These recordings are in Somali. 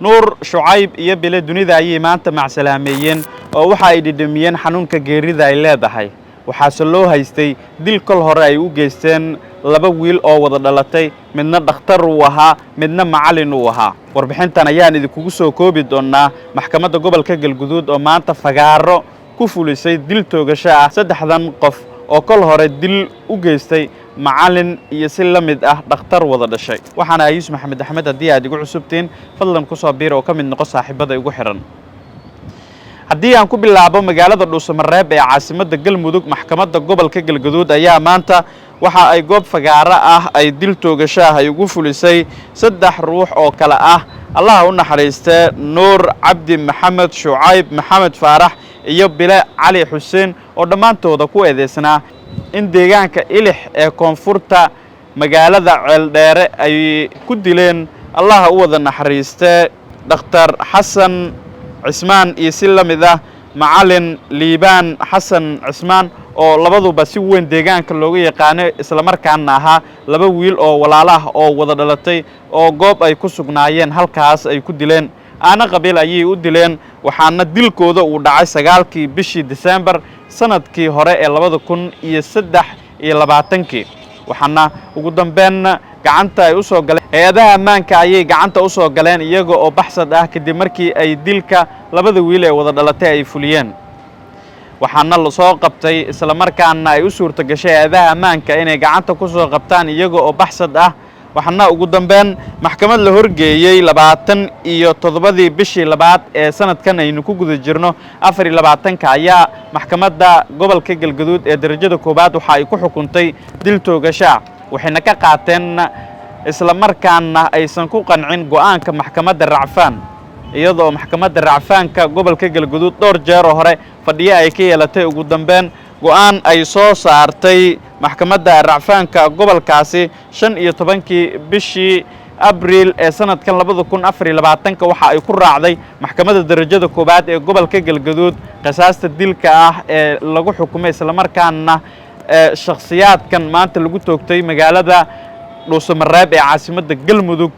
nuur shucayb iyo bile dunida ayay maanta macsalaameeyeen oo waxa ay dhidhimiyeen xanuunka geerida ay leedahay waxaase loo haystay dil kol hore ay u geysteen laba wiil oo wada dhalatay midna dhakhtar uu ahaa midna macallin uu ahaa warbixintan ayaan idinku soo koobi doonaa maxkamadda gobolka Galguduud oo maanta fagaaro ku fulisay dil toogasho ah saddexdan qof oo kol hore dil u geystay macallin iyo si la mid ah dhakhtar wada dhashay waxaana Ayuus Maxamed Axmed haddii aad igu cusubtiin fadlan ku soo biir oo ka mid noqo saaxiibada igu xiran haddii aan ku bilaabo magaalada Dhuusamareeb ee caasimadda Galmudug maxkamadda gobolka Galguduud ayaa maanta waxa ay goob fagaaro ah ay dil toogasho ah ay ugu fulisay saddex ruux oo kala ah Allah u naxariistay Nuur Cabdi Maxamed Shucayb Maxamed Faarax iyo Bile Cali Xuseen oo dhamaantooda ku eedeysnaa in deegaanka Ilix ee koonfurta magaalada Ceeldheere ay ku dileen Allah u wada naxariistay Dr. Xasan Cismaan iyo si la mid ah macallin Liibaan Xasan Cismaan oo labaduba si weyn deegaanka looga yaqaan isla markaana ahaa laba wiil oo walaalaha oo wada dhalatay oo goob ay ku sugnaayeen halkaas ay ku dileen aana qabiil ayay u dileen waxaana dilkooda uu dhacay 9kii bishii December sanadkii hore ee 2023 waxaana ugu dambeyn gacanta ay u soo galeen hay'adaha ammaanka ayay gacanta u soo galeen iyaga oo baxsad ah kadib markii ay dilka labada wiil ee wada dhalatay ay fuliyeen waxaana la soo qabtay isla markaana ay u suurto gashay hay'adaha ammaanka inay gacanta ku soo qabtaan iyaga oo baxsad ah waxaana ugu dambeyn maxkamad la horgeeyay 27 bishii labaad ee sanadkan aynu ku guda jirno 24 ayaa maxkamadda gobolka Galguduud ee darajada koobaad waxa ay ku xukuntay dil toogasho waxayna ka qaateen isla markaana aysan ku qancin go'aanka maxkamadda Racfaan iyadoo maxkamadda Racfaanka gobolka Galguduud dhowr jeer hore fadhiyo ay ka yeelatay ugu dambeyn go'aan ay soo saartay maxkamadda Racfaanka gobolkaasi 15 bishii Abriil ee sanadkan 2024 waxa ay ku raacday maxkamadda darajada koobaad ee gobolka Galguduud qisaasta dilka ah ee lagu xukumay isla markaana shakhsiyaadkan maanta lagu toogtay magaalada Dhuusamareeb ee caasimadda Galmudug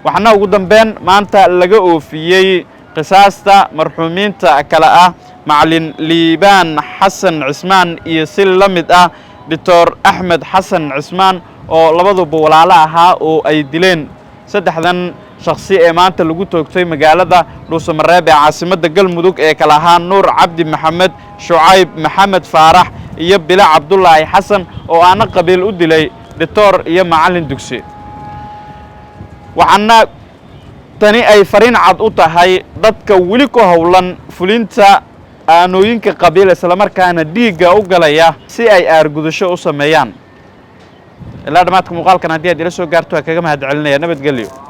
waxaana ugu dambeyn maanta laga oofiyay qisaasta marxuumiinta kala ah macallin Liibaan Xasan Cismaan iyo si la mid ah Dr. Axmed Xasan Cismaan oo labaduba walaalo ahaa oo ay dileen saddexdan shakhsi ee maanta lagu toogtay magaalada Dhuusamareeb ee caasimadda Galmudug ee kala ahaa Nuur Cabdi Maxamed Shucayb Maxamed Faarax iyo Bile Cabdullaahi Xasan oo aana qabiil u dilay Dr. iyo macallin dugsi waxaana tani ay fariin cad u tahay dadka weli ku howlan fulinta aanooyinka qabiil isla markaana dhiiga u galaya si ay aargudasho u sameeyaan ilaa dhamaadka muuqaalkan haddii aad ila soo gaarto waa kaga mahadcelinaya nabadgelyo